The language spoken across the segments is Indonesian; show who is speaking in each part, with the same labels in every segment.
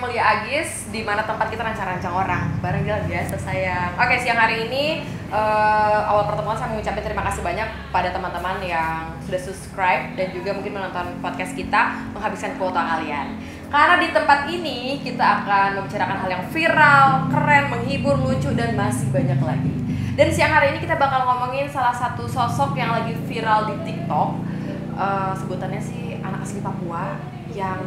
Speaker 1: Mulia Agis, di mana tempat kita rancang-rancang orang. Bareng jalan biasa sayang. Oke, siang hari ini awal pertemuan saya mengucapkan terima kasih banyak pada teman-teman yang sudah subscribe dan juga mungkin menonton podcast kita, menghabiskan kuota kalian. Karena di tempat ini kita akan membicarakan hal yang viral, keren, menghibur, lucu, dan masih banyak lagi. Dan siang hari ini kita bakal ngomongin salah satu sosok yang lagi viral di TikTok. Sebutannya sih anak asli Papua yang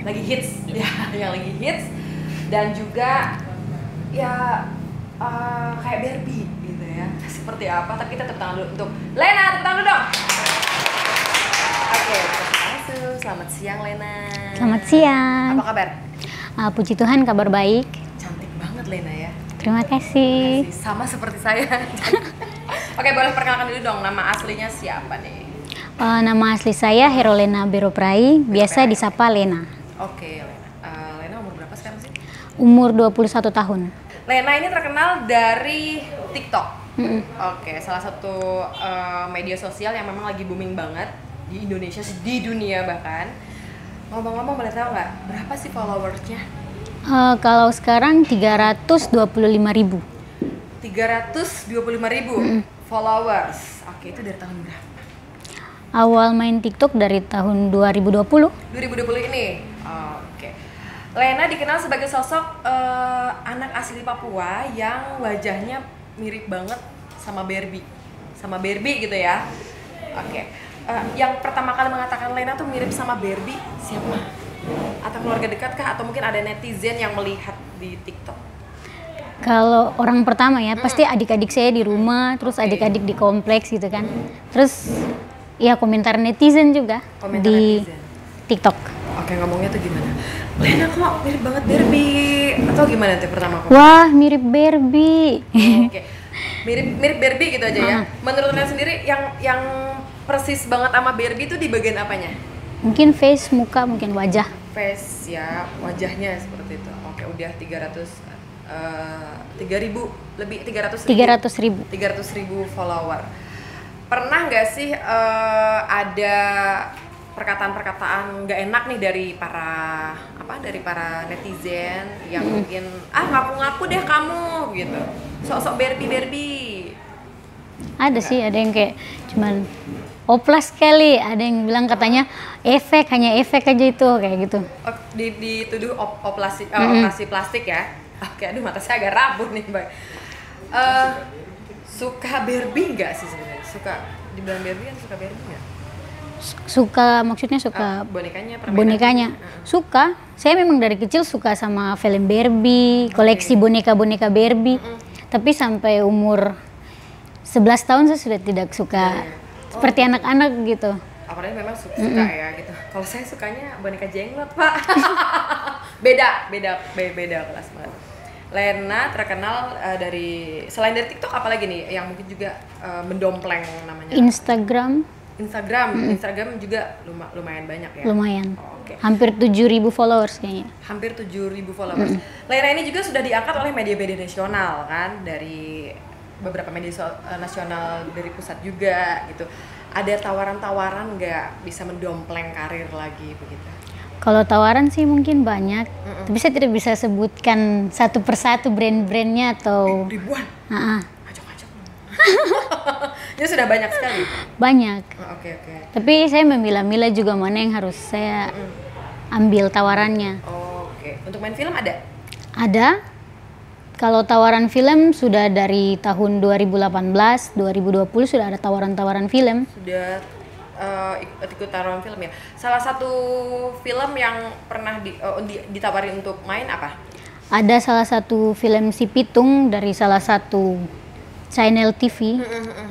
Speaker 1: lagi hits ya, yang lagi hits dan juga ya kayak Barbie gitu ya. Seperti apa? Tapi kita tepuk tangan dulu untuk Lena, tepuk tangan dulu dong. Oke, selamat siang Lena.
Speaker 2: Selamat siang.
Speaker 1: Apa kabar?
Speaker 2: Puji Tuhan, kabar baik.
Speaker 1: Cantik banget Lena ya.
Speaker 2: Terima kasih.
Speaker 1: Sama seperti saya. Oke, boleh perkenalkan dulu dong nama aslinya siapa nih?
Speaker 2: Nama asli saya Herolena Beroprai, biasa disapa Lena.
Speaker 1: Oke, Lena. Lena umur berapa sekarang sih?
Speaker 2: Umur 21 tahun.
Speaker 1: Lena ini terkenal dari TikTok. Oke, salah satu media sosial yang memang lagi booming banget di Indonesia, di dunia bahkan. Ngomong-ngomong, boleh tahu nggak berapa sih followersnya?
Speaker 2: Kalau sekarang 325.000.
Speaker 1: 325.000 followers. Oke, itu dari tahun berapa?
Speaker 2: Awal main TikTok dari tahun 2020.
Speaker 1: 2020 ini. Oke. Lena dikenal sebagai sosok anak asli Papua yang wajahnya mirip banget sama Barbie. Sama Barbie gitu ya. Oke. Yang pertama kali mengatakan Lena tuh mirip sama Barbie siapa? Atau keluarga dekat kah? Atau mungkin ada netizen yang melihat di TikTok?
Speaker 2: Kalau orang pertama ya, pasti adik-adik saya di rumah, terus adik-adik di kompleks gitu kan. Terus ya komentar netizen juga di netizen. TikTok.
Speaker 1: Oke, ngomongnya tuh gimana? Lena kok mirip banget Barbie? Atau gimana tuh pertama kok?
Speaker 2: Wah, mirip Barbie.
Speaker 1: Oke. Mirip Barbie gitu aja ya. Menurut Lena sendiri yang persis banget sama Barbie itu di bagian apanya?
Speaker 2: Mungkin face, muka, mungkin wajah.
Speaker 1: Face ya, wajahnya seperti itu. Oke, udah 300.000 follower. Pernah nggak sih ada perkataan-perkataan nggak enak nih dari para netizen yang mungkin ngaku-ngaku deh kamu gitu, sok-sok Barbie.
Speaker 2: Ada sih, ada yang kayak cuman oplas sekali, ada yang bilang katanya hanya efek aja itu kayak gitu.
Speaker 1: Dituduh operasi plastik ya. Oke, aduh mata saya agak rabun nih, Mbak. Suka Barbie nggak sih sebenarnya? Suka dibilang Barbie kan suka Barbie nggak?
Speaker 2: Suka, maksudnya suka bonekanya. Suka. Saya memang dari kecil suka sama film Barbie, koleksi boneka-boneka Barbie. Tapi sampai umur 11 tahun saya sudah tidak suka seperti anak-anak gitu.
Speaker 1: Apalagi memang suka ya gitu. Kalau saya sukanya boneka jenglot, Pak. beda kelas banget. Lena terkenal selain dari TikTok apalagi nih yang mungkin juga mendompleng namanya?
Speaker 2: Instagram
Speaker 1: juga lumayan banyak ya.
Speaker 2: Lumayan.
Speaker 1: Okay.
Speaker 2: Hampir 7.000 followers kayaknya.
Speaker 1: Hampir 7.000 followers. Lena ini juga sudah diangkat oleh media-media nasional kan, dari beberapa media nasional dari pusat juga gitu. Ada tawaran-tawaran nggak bisa mendompleng karir lagi begitu?
Speaker 2: Kalau tawaran sih mungkin banyak, tapi saya tidak bisa sebutkan satu persatu brand-brandnya atau
Speaker 1: ribuan. Ajak-ajak. Itu sudah banyak sekali.
Speaker 2: Banyak.
Speaker 1: Oke.
Speaker 2: Tapi saya memilah-milah juga mana yang harus saya ambil tawarannya.
Speaker 1: Oke. Untuk main film ada?
Speaker 2: Ada. Kalau tawaran film sudah dari tahun 2018, 2020 sudah ada tawaran-tawaran film.
Speaker 1: Sudah ikut tawaran film ya. Salah satu film yang pernah ditawarin untuk main apa?
Speaker 2: Ada salah satu film Si Pitung dari salah satu channel TV.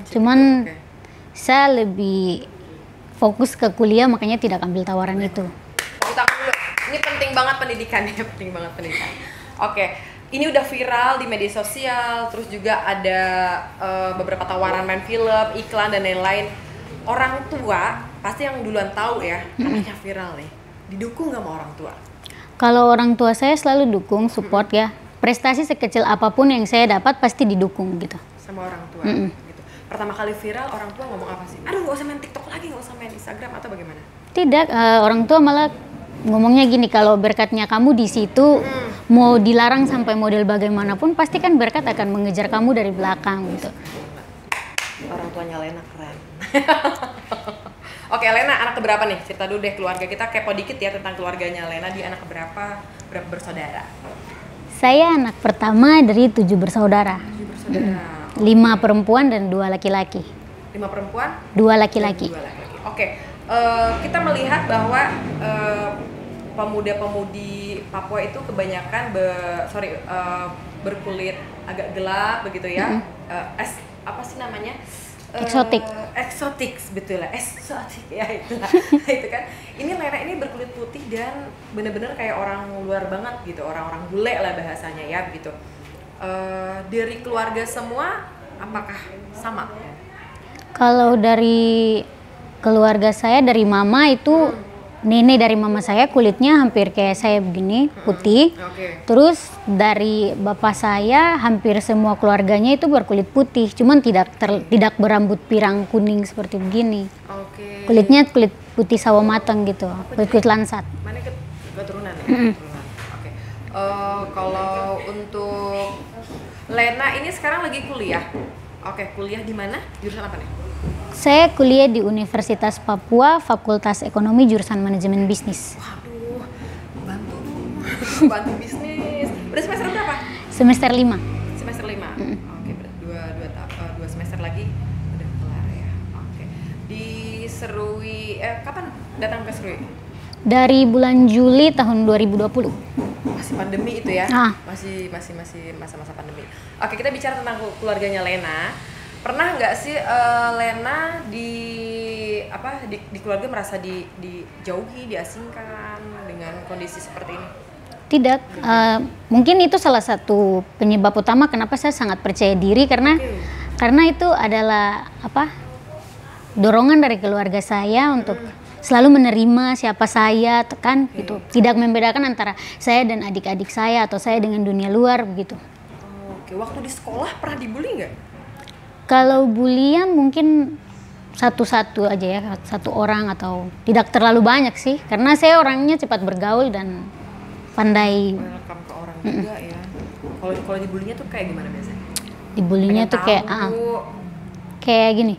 Speaker 2: Cuman saya lebih fokus ke kuliah, makanya tidak ambil tawaran itu.
Speaker 1: Ini penting banget pendidikannya, Oke. Ini udah viral di media sosial, terus juga ada beberapa tawaran main film, iklan dan lain-lain. Orang tua pasti yang duluan tahu ya, anaknya viral nih. Didukung nggak sama orang tua?
Speaker 2: Kalau orang tua saya selalu dukung, support ya. Prestasi sekecil apapun yang saya dapat pasti didukung gitu.
Speaker 1: Sama orang tua gitu. Pertama kali viral, orang tua ngomong apa sih? Aduh, nggak usah main TikTok lagi, nggak usah main Instagram atau bagaimana?
Speaker 2: Tidak, orang tua malah ngomongnya gini, kalau berkatnya kamu di situ, mau dilarang sampai model bagaimanapun, pasti kan berkat akan mengejar kamu dari belakang gitu.
Speaker 1: Orang tuanya Lena keren. Oke, Lena anak keberapa nih? Cerita dulu deh keluarga kita, kepo dikit ya tentang keluarganya Lena. Dia anak keberapa? Berapa bersaudara?
Speaker 2: Saya anak pertama dari 7 bersaudara.
Speaker 1: 7 bersaudara.
Speaker 2: 5 perempuan dan 2 laki-laki.
Speaker 1: 5 perempuan?
Speaker 2: 2 laki-laki.
Speaker 1: Oke, kita melihat bahwa pemuda-pemudi Papua itu kebanyakan berkulit agak gelap begitu ya. Apa sih namanya? Eksotik betul lah, eksotik ya itu kan. Ini Lena ini berkulit putih dan bener-bener kayak orang luar banget gitu, orang-orang bule lah bahasanya ya begitu. Dari keluarga semua apakah sama?
Speaker 2: Kalau dari keluarga saya, dari mama itu nenek dari mama saya kulitnya hampir kayak saya begini, putih. Terus dari bapak saya hampir semua keluarganya itu berkulit putih, cuman tidak berambut pirang kuning seperti begini. Kulitnya kulit putih sawo matang gitu, kulit lansat.
Speaker 1: Mana keturunan ya? Kalau untuk Lena ini sekarang lagi kuliah. Kuliah di mana? Jurusan apa nih?
Speaker 2: Saya kuliah di Universitas Papua, Fakultas Ekonomi, jurusan Manajemen Bisnis.
Speaker 1: Waduh, bantu bisnis. Udah semester berapa?
Speaker 2: Semester 5.
Speaker 1: Semester 5. Oke, dua semester lagi udah kelar ya. Oke. Di Serui, kapan datang ke Serui?
Speaker 2: Dari bulan Juli tahun 2020.
Speaker 1: Masih pandemi itu ya? Masih masa-masa pandemi. Oke, kita bicara tentang keluarganya Lena. Pernah nggak sih Lena di keluarga merasa dijauhi, diasingkan dengan kondisi seperti ini?
Speaker 2: Tidak, mungkin itu salah satu penyebab utama kenapa saya sangat percaya diri, karena itu adalah dorongan dari keluarga saya untuk selalu menerima siapa saya, gitu. Tidak membedakan antara saya dan adik-adik saya atau saya dengan dunia luar begitu.
Speaker 1: Waktu di sekolah pernah dibully nggak?
Speaker 2: Kalau bulian mungkin satu-satu aja ya, satu orang atau tidak terlalu banyak sih, karena saya orangnya cepat bergaul dan pandai.
Speaker 1: Welcome ke orang juga ya. Kalau dibulinya tuh kayak gimana biasanya?
Speaker 2: Dibulinya tuh kayak gini.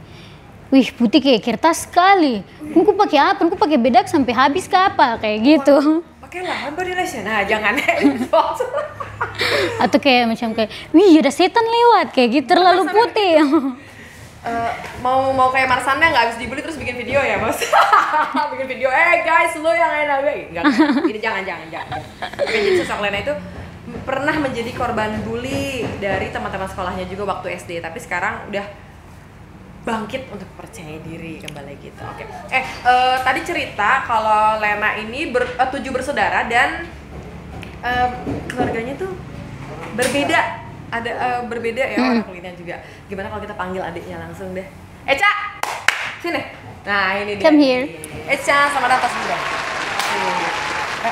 Speaker 2: Wih, putih kayak kertas sekali. Aku pakai apa? Aku pakai bedak sampai habis ke apa? Kayak gitu.
Speaker 1: Pakailah body lotion. Nah, jangan
Speaker 2: Atau kayak wih, ada setan lewat kayak gitu, terlalu putih.
Speaker 1: Mau kayak Marsanda nggak habis dibully terus bikin video ya, Mas? Bikin video, guys, lo yang enak. Enggak. Ini jangan. Oke, jadi sosok Lena itu pernah menjadi korban bully dari teman-teman sekolahnya juga waktu SD, tapi sekarang udah bangkit untuk percaya diri kembali gitu. Oke. Tadi cerita kalau Lena ini 7 bersaudara dan keluarganya tuh berbeda. Ada berbeda ya warna kulitnya juga. Gimana kalau kita panggil adiknya langsung deh? Eca, sini. Nah ini dia.
Speaker 2: Come here.
Speaker 1: Eca, sama datang sudah.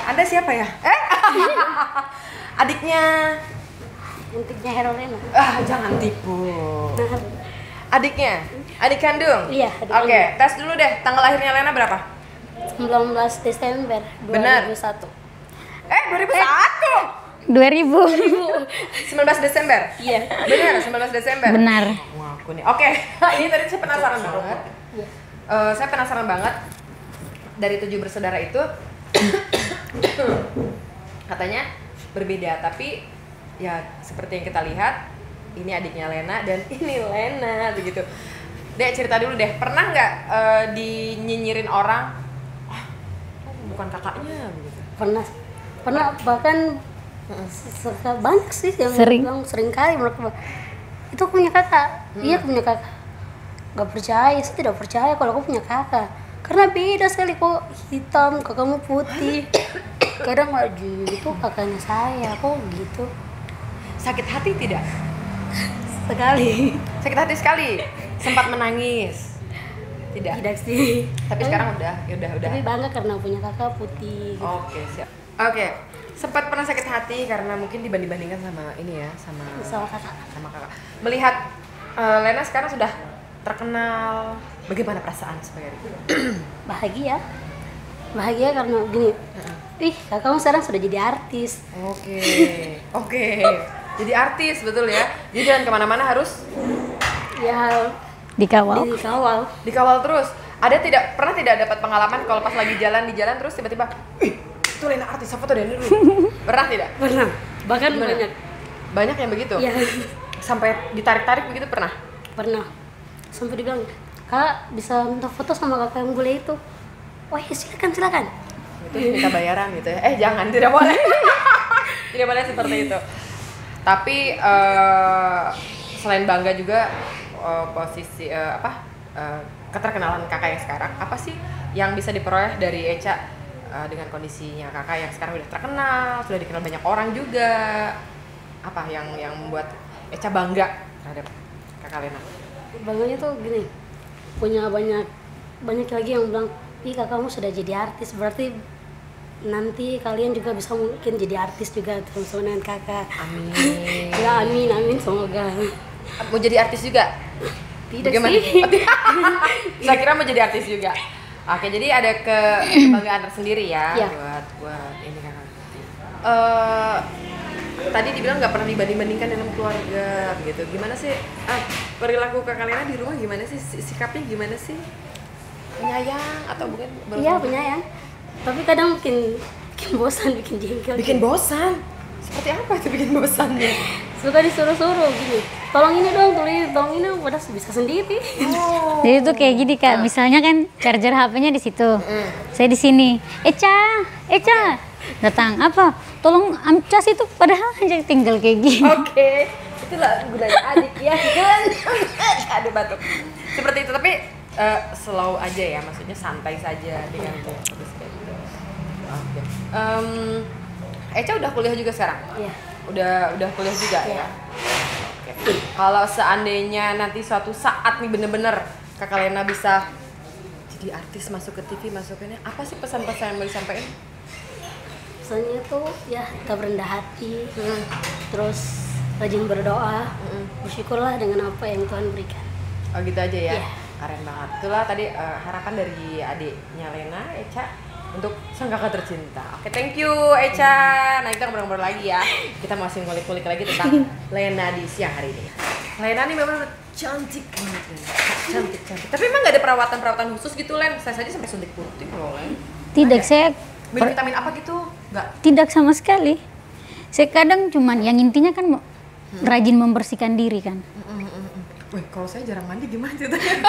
Speaker 1: Anda siapa ya? Adiknya.
Speaker 3: Adiknya Herolena.
Speaker 1: Jangan tipu. Adiknya? Adik kandung?
Speaker 3: Iya, adik kandung.
Speaker 1: Oke, tes dulu deh. Tanggal lahirnya Lena berapa?
Speaker 3: 19 Desember 2001.
Speaker 1: Benar. 2001?
Speaker 2: 2000.
Speaker 1: 19 Desember?
Speaker 3: Iya.
Speaker 1: Benar, 19 Desember?
Speaker 2: Benar.
Speaker 1: Wah, aku nih. Oke, ini tadi saya penasaran banget. Saya penasaran banget dari 7 bersaudara itu katanya berbeda, tapi ya seperti yang kita lihat ini adiknya Lena dan ini Lena begitu. Dek, cerita dulu deh, pernah nggak dinyinyirin orang, bukan kakaknya begitu?
Speaker 3: Pernah bahkan banyak sih yang sering kali mereka itu aku punya kakak. Iya, aku punya kakak. Gak percaya, saya tidak percaya kalau aku punya kakak, karena beda sekali, kok hitam, kakakmu putih. Kadang nggak gitu kakaknya saya, kok gitu.
Speaker 1: Sakit hati tidak?
Speaker 3: Sekali.
Speaker 1: Sakit hati sekali. Sempat menangis. Tidak
Speaker 3: sih.
Speaker 1: Tapi sekarang udah.
Speaker 3: Tapi bangga karena punya kakak putih gitu.
Speaker 1: Oke, siap. Oke. Sempat pernah sakit hati karena mungkin dibanding-bandingkan sama ini ya, sama kakak. Melihat Lena sekarang sudah terkenal, bagaimana perasaan sebagai
Speaker 3: bahagia. Bahagia karena gini, ih kakakmu sekarang sudah jadi artis.
Speaker 1: Oke. Jadi artis, betul ya. Jadi jalan kemana-mana harus
Speaker 3: Ya
Speaker 2: Dikawal.
Speaker 3: dikawal.
Speaker 1: terus. Pernah tidak dapat pengalaman kalau pas lagi jalan di jalan terus tiba-tiba, itu Lena artis, foto deh dulu. Pernah tidak?
Speaker 3: Pernah, bahkan
Speaker 1: Gimana? Banyak yang begitu?
Speaker 3: Ya
Speaker 1: Sampai ditarik-tarik begitu pernah?
Speaker 3: pernah. Sampai dibilang, kak bisa minta foto sama kakak yang bule itu. Oh iya silakan.
Speaker 1: Itu minta bayaran gitu ya? Jangan, tidak boleh. Tidak boleh seperti itu. Tapi selain bangga juga posisi keterkenalan kakak yang sekarang, apa sih yang bisa diperoleh dari Echa dengan kondisinya kakak yang sekarang udah terkenal, sudah dikenal banyak orang juga? Apa yang membuat Echa bangga terhadap kakak Lena?
Speaker 3: Bangganya tuh gini, punya banyak lagi yang bilang, ih kakakmu sudah jadi artis, berarti nanti kalian juga bisa mungkin jadi artis juga sama dengan kakak.
Speaker 1: Amin.
Speaker 3: Ya amin semoga.
Speaker 1: Mau jadi artis juga?
Speaker 3: Tidak
Speaker 1: Bagaimana?
Speaker 3: sih.
Speaker 1: Saya kira mau jadi artis juga. Oke, jadi ada kebanggaan tersendiri ya,
Speaker 3: Ya.
Speaker 1: buat ini kakak. Tadi dibilang nggak pernah dibanding-bandingkan dalam keluarga gitu. Gimana sih perilaku kakak Lena di rumah, gimana sih sikapnya, gimana sih? Penyayang atau bukan?
Speaker 3: Iya penyayang, tapi kadang bikin bosan, bikin jengkel.
Speaker 1: Bikin bosan? Seperti apa itu bikin bosannya?
Speaker 3: Suka disuruh-suruh gini, tolong ini dong, tolong ini, padahal bisa sendiri.
Speaker 2: Jadi tuh kayak gini Kak, misalnya kan charger HP-nya di situ. Saya di sini. Echa. Datang, apa? Tolong cas itu, padahal aja tinggal kayak gini.
Speaker 1: Oke. Itulah gunanya adik ya kan. Aduh batuk. Seperti itu, tapi slow aja ya, maksudnya santai saja dengan terus kayak gitu. Oke. Echa udah kuliah juga sekarang?
Speaker 3: Iya.
Speaker 1: Udah kuliah juga ya. Oke. Kalau seandainya nanti suatu saat nih bener-bener kakak Lena bisa jadi artis, masuk ke TV, masukinnya apa sih pesan-pesan yang mau disampaikan?
Speaker 3: Pesannya tuh ya tetap rendah hati, terus rajin berdoa, bersyukurlah dengan apa yang Tuhan berikan.
Speaker 1: Oh gitu aja ya?
Speaker 3: Iya.
Speaker 1: Keren banget. Itulah tadi harapan dari adiknya Lena, Echa, untuk sang kakak tercinta. Oke, thank you Echa. Nah kita ngobrol-ngobrol lagi ya. Kita masih ngulik-ngulik lagi tentang Lena di siang hari ini. Lena nih memang cantik banget, cantik. Tapi emang nggak ada perawatan khusus gitu Len? Saya saja sampai suntik putih loh Len.
Speaker 2: Tidak, saya
Speaker 1: Minum vitamin apa gitu? Nggak?
Speaker 2: tidak sama sekali. Saya kadang cuman yang intinya kan rajin membersihkan diri kan.
Speaker 1: Wih, kalau saya jarang mandi gimana ceritanya?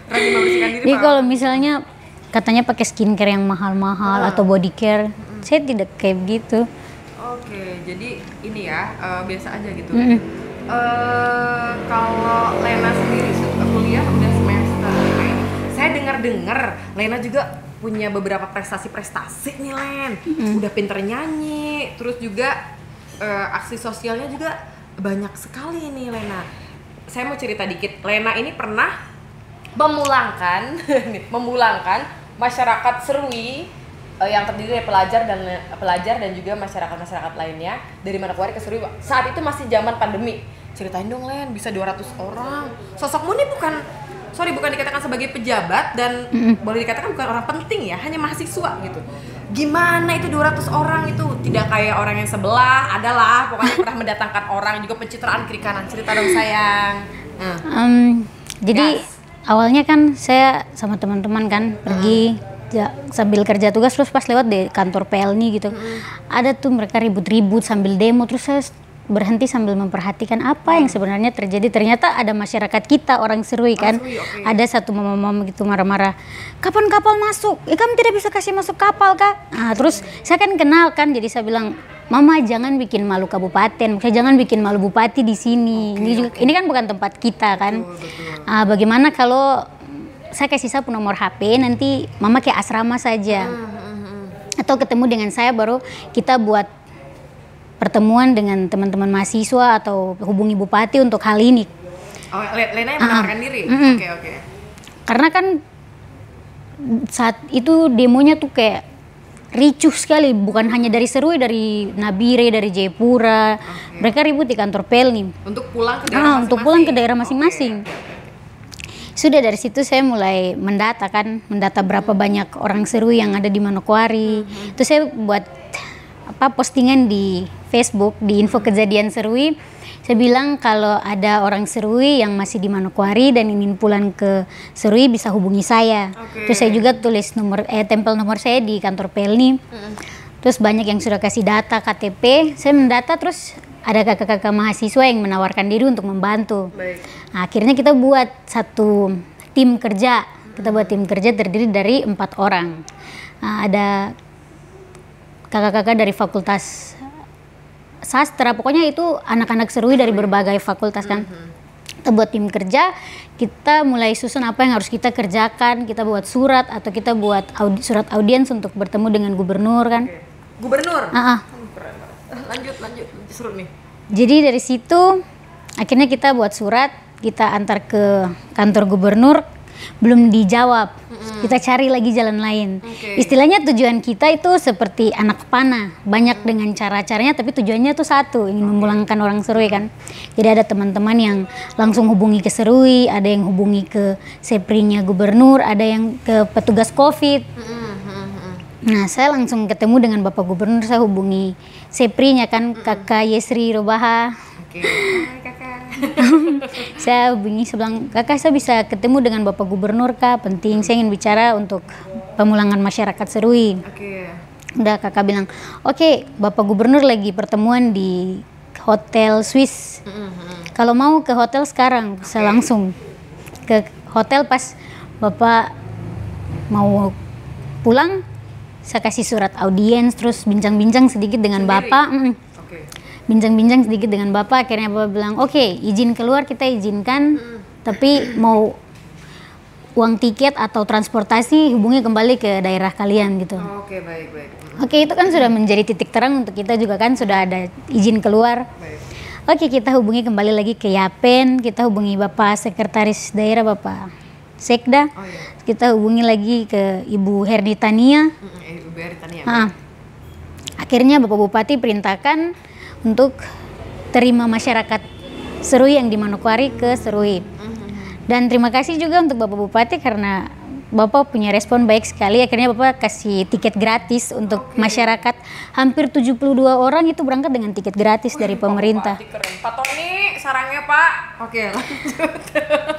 Speaker 1: Rajin membersihkan diri.
Speaker 2: Jadi
Speaker 1: Pak.
Speaker 2: kalau misalnya katanya pakai skincare yang mahal-mahal atau body care, saya tidak kayak begitu.
Speaker 1: Oke, jadi ini ya biasa aja gitu. Kalau Lena sendiri kuliah udah semester 5 ini. Saya dengar Lena juga punya beberapa prestasi nih Len. Udah pinter nyanyi, terus juga aksi sosialnya juga banyak sekali nih Lena. Saya mau cerita dikit. Lena ini pernah memulangkan masyarakat Serui yang terdiri dari pelajar dan juga masyarakat lainnya dari Manokwari ke Serui. Saat itu masih zaman pandemi. Ceritain dong Len, bisa 200 orang. Sosokmu ini bukan dikatakan sebagai pejabat dan boleh dikatakan bukan orang penting ya, hanya mahasiswa gitu. Gimana itu 200 orang itu? Tidak kayak orang yang sebelah, adalah pokoknya pernah mendatangkan orang juga pencitraan kiri kanan. Cerita dong sayang.
Speaker 2: Jadi awalnya kan saya sama teman-teman kan pergi sambil kerja tugas, terus pas lewat di kantor PLNI gitu, ada tuh mereka ribut-ribut sambil demo, terus saya berhenti sambil memperhatikan apa yang sebenarnya terjadi. Ternyata ada masyarakat kita orang Serui kan, ada satu mama-mama gitu marah-marah, kapan kapal masuk? Kamu tidak bisa kasih masuk kapal kak? Nah, terus saya kan kenal kan, jadi saya bilang, mama jangan bikin malu kabupaten, maksudnya jangan bikin malu bupati di sini. Ini kan bukan tempat kita kan. Bagaimana kalau saya kasih sapu nomor HP, nanti mama kayak asrama saja, atau ketemu dengan saya baru kita buat pertemuan dengan teman-teman mahasiswa atau hubungi bupati untuk hal ini.
Speaker 1: Oh, Lena yang menawarkan diri? Oke.
Speaker 2: Karena kan saat itu demonya tuh kayak ricuh sekali, bukan hanya dari Serui, dari Nabire, dari Jayapura. Mereka ribut di kantor PLNI.
Speaker 1: Untuk pulang ke daerah masing-masing?
Speaker 2: Untuk pulang ke daerah masing-masing. Sudah dari situ saya mulai mendata berapa banyak orang Serui yang ada di Manokwari. Terus saya buat postingan di Facebook, di info kejadian Serui. Saya bilang kalau ada orang Serui yang masih di Manokwari dan ingin pulang ke Serui bisa hubungi saya. Terus saya juga tulis tempel nomor saya di kantor Pelni. Terus banyak yang sudah kasih data KTP. Saya mendata, terus ada kakak-kakak mahasiswa yang menawarkan diri untuk membantu. Nah, akhirnya kita buat satu tim kerja. Kita buat tim kerja terdiri dari 4 orang. Nah, ada kakak-kakak dari fakultas sastra, pokoknya itu anak-anak Serui dari berbagai fakultas kan. Kita buat tim kerja, kita mulai susun apa yang harus kita kerjakan. Kita buat surat atau kita buat surat audiens untuk bertemu dengan gubernur kan.
Speaker 1: Gubernur? Lanjut seru nih.
Speaker 2: Jadi dari situ akhirnya kita buat surat, kita antar ke kantor gubernur, belum dijawab. Kita cari lagi jalan lain. Istilahnya tujuan kita itu seperti anak panah, banyak dengan cara-caranya, tapi tujuannya itu satu, ingin memulangkan orang Serui kan. Jadi ada teman-teman yang langsung hubungi ke Serui, ada yang hubungi ke Seprinya gubernur, ada yang ke petugas COVID. Nah, saya langsung ketemu dengan Bapak Gubernur, saya hubungi Seprinya kan, Kakak Yesri Robaha.
Speaker 1: Kakak.
Speaker 2: Saya hubungi, saya bilang, Kakak saya bisa ketemu dengan Bapak Gubernur Kak, penting, saya ingin bicara untuk pemulangan masyarakat Serui. Udah Kakak bilang, oke, Bapak Gubernur lagi pertemuan di Hotel Swiss. Kalau mau ke hotel sekarang, saya langsung ke hotel. Pas Bapak mau pulang, saya kasih surat audiens, terus bincang-bincang sedikit dengan Bapak. Bincang-bincang sedikit dengan Bapak, akhirnya Bapak bilang, oke, izin keluar kita izinkan, tapi mau uang tiket atau transportasi hubungi kembali ke daerah kalian gitu.
Speaker 1: Baik.
Speaker 2: Oke, itu kan sudah menjadi titik terang untuk kita juga kan, sudah ada izin keluar. Oke, kita hubungi kembali lagi ke Yapen, kita hubungi Bapak Sekretaris Daerah, Bapak Sekda. Kita hubungi lagi ke Ibu Hernitania.
Speaker 1: Ibu Hernitania.
Speaker 2: Akhirnya Bapak Bupati perintahkan untuk terima masyarakat Serui yang di Manokwari ke Serui. Dan terima kasih juga untuk Bapak Bupati karena Bapak punya respon baik sekali. Akhirnya Bapak kasih tiket gratis untuk masyarakat. Hampir 72 orang itu berangkat dengan tiket gratis dari pemerintah.
Speaker 1: Pak Tony, sarangnya Pak. Lanjut.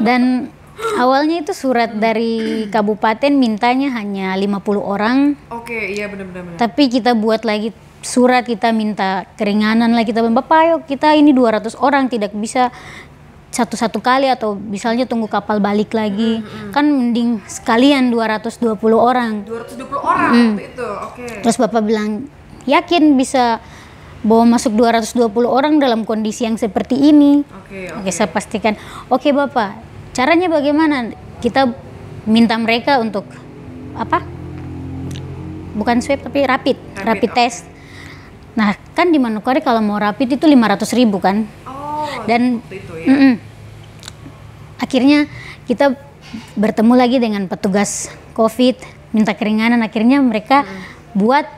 Speaker 2: Dan awalnya itu surat dari kabupaten mintanya hanya 50 orang.
Speaker 1: Iya benar.
Speaker 2: Tapi kita buat lagi surat, kita minta keringanan lah, kita Bapak ayo kita ini 200 orang, tidak bisa satu kali atau misalnya tunggu kapal balik lagi. Kan mending sekalian 220 orang.
Speaker 1: 220 orang waktu itu.
Speaker 2: Terus Bapak bilang, yakin bisa bawa masuk 220 orang dalam kondisi yang seperti ini? Oke, saya pastikan. Oke Bapak, caranya bagaimana? Kita minta mereka untuk apa? Bukan swab tapi rapid test. Nah, kan di Manokwari kalau mau rapid itu 500.000 kan? Dan
Speaker 1: itu ya.
Speaker 2: Akhirnya kita bertemu lagi dengan petugas COVID, minta keringanan. Akhirnya mereka buat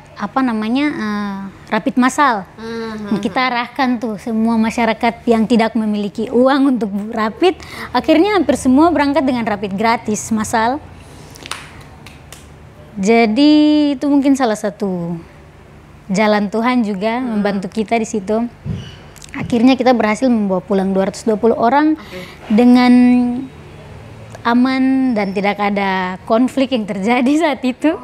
Speaker 2: rapid massal. Kita arahkan tuh semua masyarakat yang tidak memiliki uang untuk rapid. Akhirnya hampir semua berangkat dengan rapid gratis massal. Jadi itu mungkin salah satu jalan Tuhan juga membantu kita di situ. Akhirnya kita berhasil membawa pulang 220 orang dengan aman dan tidak ada konflik yang terjadi saat itu.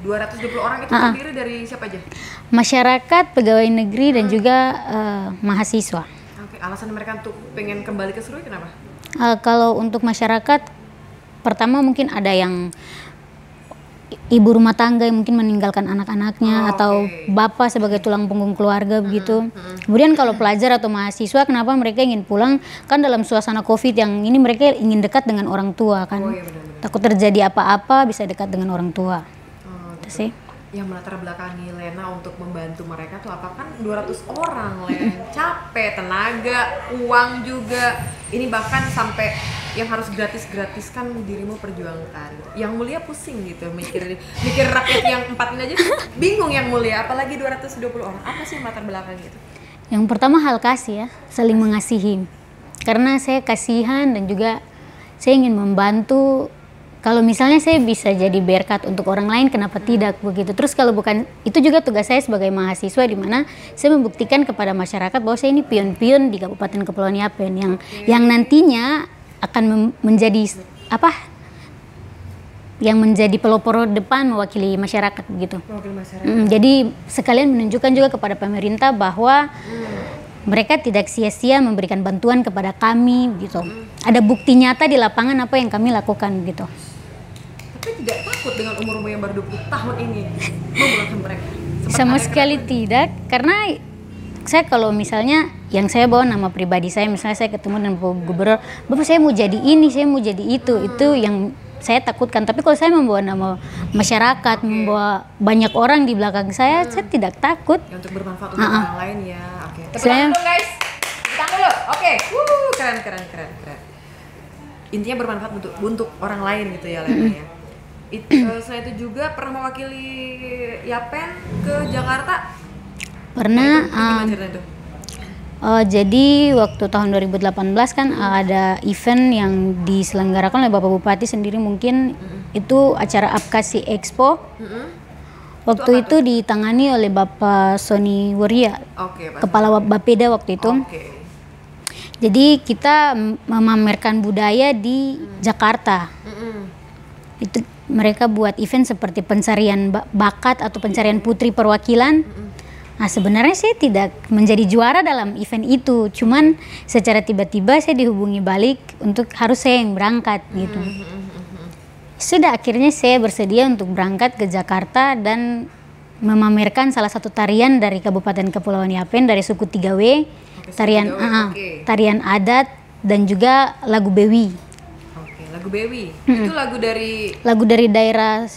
Speaker 1: 220 orang itu terdiri dari siapa aja?
Speaker 2: Masyarakat, pegawai negeri dan juga mahasiswa.
Speaker 1: Alasan mereka untuk pengen kembali ke Serui kenapa?
Speaker 2: Kalau untuk masyarakat, pertama mungkin ada yang ibu rumah tangga yang mungkin meninggalkan anak-anaknya atau bapak sebagai tulang punggung keluarga begitu. Kemudian kalau pelajar atau mahasiswa, kenapa mereka ingin pulang? Kan dalam suasana COVID yang ini mereka ingin dekat dengan orang tua kan. Takut terjadi apa-apa bisa dekat dengan orang tua. Itu sih.
Speaker 1: Yang melatar belakangi Lena untuk membantu mereka tuh apa? Kan 200 orang, Len. Capek, tenaga, uang juga. Ini bahkan sampai yang harus gratis-gratiskan dirimu perjuangkan. Yang mulia pusing gitu mikir rakyat yang 4 ini aja bingung yang mulia, apalagi 220 orang. Apa sih melatar belakang gitu?
Speaker 2: Yang pertama hal kasih ya, saling mengasihi. Karena saya kasihan dan juga saya ingin membantu. Kalau misalnya saya bisa jadi berkat untuk orang lain, kenapa tidak begitu? Terus kalau bukan, itu juga tugas saya sebagai mahasiswa, di mana saya membuktikan kepada masyarakat bahwa saya ini pion-pion di Kabupaten Kepulauan Yapen yang nantinya akan menjadi apa? Yang menjadi pelopor depan mewakili masyarakat begitu. Jadi sekalian menunjukkan juga kepada pemerintah bahwa mereka tidak sia-sia memberikan bantuan kepada kami gitu. Ada bukti nyata di lapangan apa yang kami lakukan gitu.
Speaker 1: Tapi tidak takut dengan umur-umur yang baru 20 tahun ini memulangkan mereka?
Speaker 2: Sama sekali tidak, karena saya kalau misalnya yang saya bawa nama pribadi saya, misalnya saya ketemu dengan Gubernur, Bapak saya mau jadi ini, saya mau jadi itu yang saya takutkan. Tapi kalau saya membawa nama masyarakat, membawa banyak orang di belakang saya tidak takut.
Speaker 1: Ya, untuk bermanfaat untuk orang lain ya. Oke. Tepuk tangan dulu guys. Tepuk tangan dulu. Oke. Keren. Intinya bermanfaat untuk orang lain gitu ya, Lena ya. Saya itu juga pernah mewakili Yapen ke Jakarta.
Speaker 2: Pernah.
Speaker 1: Gimana ceritanya itu?
Speaker 2: Jadi waktu tahun 2018 kan ada event yang diselenggarakan oleh Bapak Bupati sendiri, mungkin itu acara Apkasi Expo. Waktu itu ditangani oleh Bapak Sony Woria, Kepala Bapeda waktu itu. Jadi kita memamerkan budaya di Jakarta. Itu mereka buat event seperti pencarian bakat atau pencarian putri perwakilan. Nah sebenarnya saya tidak menjadi juara dalam event itu, cuman secara tiba-tiba saya dihubungi balik untuk harus saya yang berangkat gitu. Sudah akhirnya saya bersedia untuk berangkat ke Jakarta dan memamerkan salah satu tarian dari Kabupaten Kepulauan Yapen dari suku 3W, tarian adat dan juga lagu Bewi.
Speaker 1: Lagu Bewi, itu
Speaker 2: lagu dari daerah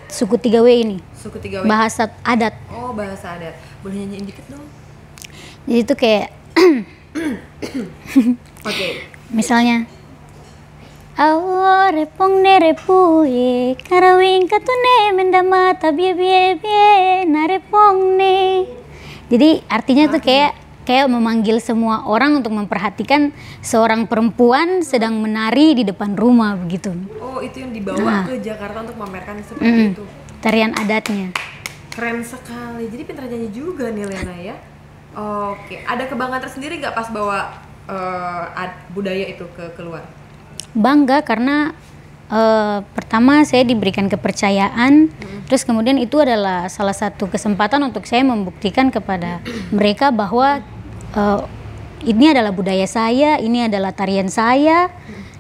Speaker 2: suku 3W ini.
Speaker 1: Suku 3W.
Speaker 2: Bahasa adat.
Speaker 1: Oh, bahasa adat. Boleh nyanyiin dikit dong?
Speaker 2: Jadi itu kayak misalnya Awo repong ne repuye karawing katune mendama tabie bie bie narepong ne. Jadi artinya tuh kayak memanggil semua orang untuk memperhatikan seorang perempuan sedang menari di depan rumah begitu.
Speaker 1: Oh, itu yang dibawa ke Jakarta untuk memamerkan seperti itu.
Speaker 2: Tarian adatnya.
Speaker 1: Keren sekali. Jadi pintar nyanyi juga nih Lena ya. Oke, ada kebanggaan tersendiri nggak pas bawa budaya itu ke keluar?
Speaker 2: Bangga karena pertama saya diberikan kepercayaan, terus kemudian itu adalah salah satu kesempatan untuk saya membuktikan kepada mereka bahwa ini adalah budaya saya, ini adalah tarian saya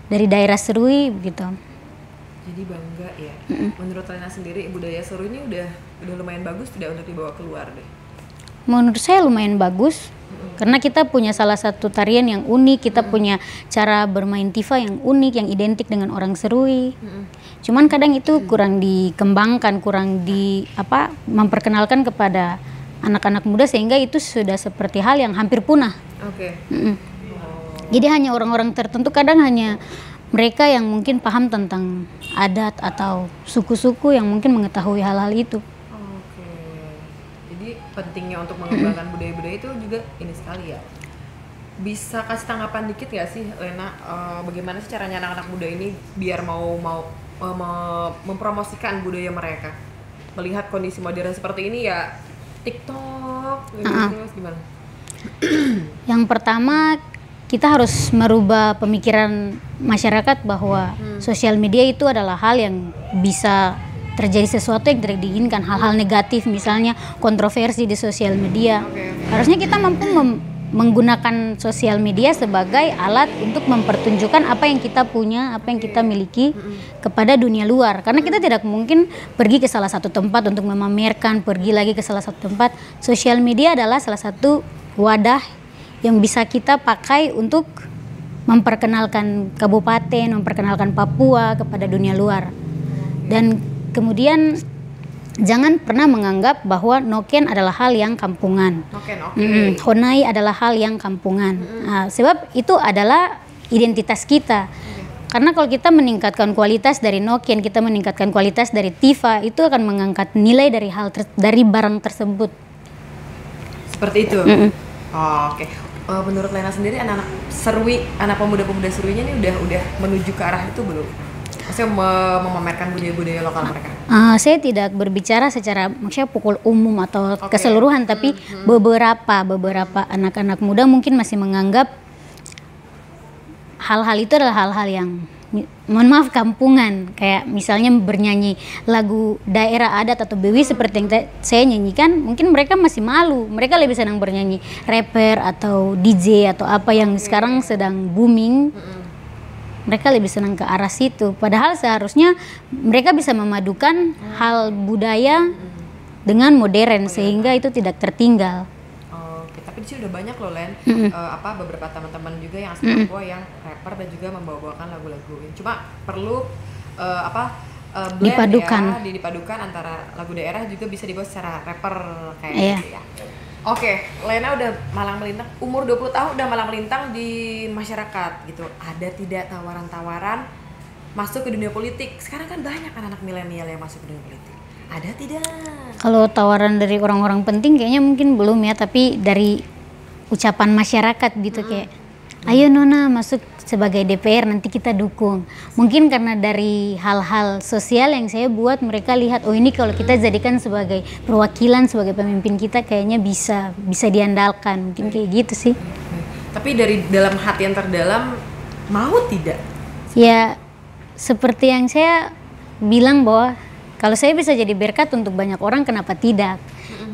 Speaker 2: dari daerah Serui gitu.
Speaker 1: Jadi bangga ya. Menurut Lena sendiri budaya Serui ini udah lumayan bagus tidak untuk dibawa keluar deh?
Speaker 2: Menurut saya lumayan bagus. Karena kita punya salah satu tarian yang unik, kita punya cara bermain tifa yang unik, yang identik dengan orang Serui. Cuman kadang itu kurang dikembangkan, kurang memperkenalkan kepada anak-anak muda sehingga itu sudah seperti hal yang hampir punah. Jadi hanya orang-orang tertentu, kadang hanya mereka yang mungkin paham tentang adat atau suku-suku yang mungkin mengetahui hal-hal itu.
Speaker 1: Pentingnya untuk mengembangkan budaya-budaya itu juga ini sekali ya. Bisa kasih tanggapan dikit gak sih Lena, bagaimana sih caranya anak-anak muda ini biar mau mempromosikan budaya mereka melihat kondisi modern seperti ini ya, TikTok terus gimana?
Speaker 2: Yang pertama kita harus merubah pemikiran masyarakat bahwa sosial media itu adalah hal yang bisa terjadi sesuatu yang tidak diinginkan, hal-hal negatif, misalnya kontroversi di sosial media. Harusnya kita mampu menggunakan sosial media sebagai alat untuk mempertunjukkan apa yang kita punya, apa yang kita miliki kepada dunia luar. Karena kita tidak mungkin pergi ke salah satu tempat untuk memamerkan, pergi lagi ke salah satu tempat. Sosial media adalah salah satu wadah yang bisa kita pakai untuk memperkenalkan kabupaten, memperkenalkan Papua kepada dunia luar. Dan kemudian jangan pernah menganggap bahwa noken adalah hal yang kampungan. Honai adalah hal yang kampungan. Sebab itu adalah identitas kita. Karena kalau kita meningkatkan kualitas dari noken, kita meningkatkan kualitas dari tifa, itu akan mengangkat nilai dari dari barang tersebut.
Speaker 1: Seperti itu. Oke. menurut Lena sendiri anak-anak serwi, anak pemuda-pemuda serwinya ini udah menuju ke arah itu belum? Maksudnya memamerkan budaya-budaya lokal mereka?
Speaker 2: Saya tidak berbicara secara maksudnya pukul umum atau keseluruhan, tapi beberapa anak-anak muda mungkin masih menganggap hal-hal itu adalah hal-hal yang mohon maaf kampungan, kayak misalnya bernyanyi lagu daerah adat atau bewi seperti yang saya nyanyikan, mungkin mereka masih malu. Mereka lebih senang bernyanyi rapper atau DJ atau apa yang sekarang sedang booming. Mereka lebih senang ke arah situ, padahal seharusnya mereka bisa memadukan hal budaya dengan modern sehingga itu tidak tertinggal.
Speaker 1: Oke, tapi di sini udah banyak loh Len, beberapa teman-teman juga yang asli Papua yang rapper dan juga membawakan lagu-lagu. Cuma perlu blend
Speaker 2: dipadukan.
Speaker 1: Dipadukan antara lagu daerah juga bisa dibawa secara rapper kayak gitu ya. Oke, Lena udah malang melintang, umur 20 tahun udah malang melintang di masyarakat gitu. Ada tidak tawaran-tawaran masuk ke dunia politik? Sekarang kan banyak anak-anak milenial yang masuk ke dunia politik. Ada tidak?
Speaker 2: Kalau tawaran dari orang-orang penting kayaknya mungkin belum ya, tapi dari ucapan masyarakat gitu kayak, ayo Nona masuk sebagai DPR nanti kita dukung. Mungkin karena dari hal-hal sosial yang saya buat, mereka lihat oh ini kalau kita jadikan sebagai perwakilan, sebagai pemimpin kita kayaknya bisa diandalkan. Mungkin kayak gitu sih.
Speaker 1: Tapi dari dalam hati yang terdalam mau tidak?
Speaker 2: Ya seperti yang saya bilang bahwa kalau saya bisa jadi berkat untuk banyak orang, kenapa tidak?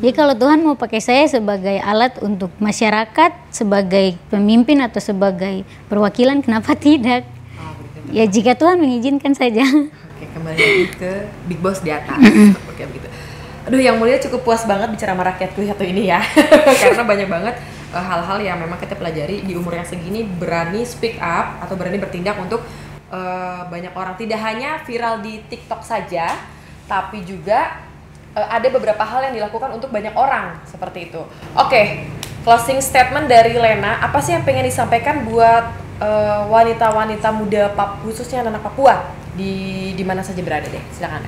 Speaker 2: Jadi kalau Tuhan mau pakai saya sebagai alat untuk masyarakat, sebagai pemimpin atau sebagai perwakilan, kenapa tidak? Ya jika Tuhan mengizinkan saja.
Speaker 1: Oke, kembali lagi ke Big Boss di atas. Oke, begitu. Aduh, yang mulia cukup puas banget bicara sama rakyatku satu ini ya. Karena banyak banget hal-hal yang memang kita pelajari di umur yang segini, berani speak up atau berani bertindak untuk banyak orang. Tidak hanya viral di TikTok saja, tapi juga ada beberapa hal yang dilakukan untuk banyak orang seperti itu. Oke, closing statement dari Lena, apa sih yang pengen disampaikan buat wanita-wanita muda khususnya anak Papua di mana saja berada deh, silakan.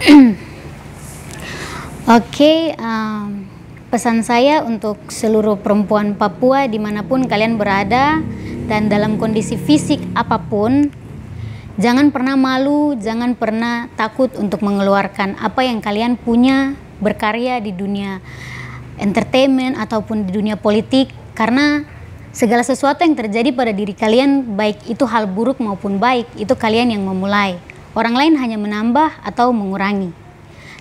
Speaker 2: Oke, pesan saya untuk seluruh perempuan Papua dimanapun kalian berada dan dalam kondisi fisik apapun, jangan pernah malu, jangan pernah takut untuk mengeluarkan apa yang kalian punya, berkarya di dunia entertainment ataupun di dunia politik, karena segala sesuatu yang terjadi pada diri kalian, baik itu hal buruk maupun baik, itu kalian yang memulai. Orang lain hanya menambah atau mengurangi.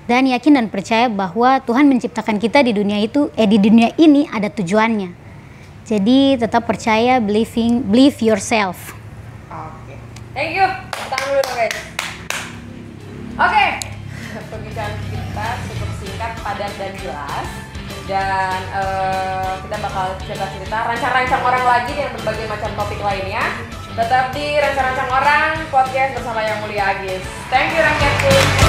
Speaker 2: Dan yakin dan percaya bahwa Tuhan menciptakan kita di dunia di dunia ini ada tujuannya. Jadi tetap percaya, believe yourself.
Speaker 1: Oke. Thank you. Tangan dulu guys. Oke. Pembicaraan kita cukup singkat, padat dan jelas. Dan kita bakal cerita-cerita rancang-rancang orang lagi dengan berbagai macam topik lainnya. Tetap di Rancang-Rancang Orang Podcast bersama Yang Mulia Agis. Thank you rakyatku.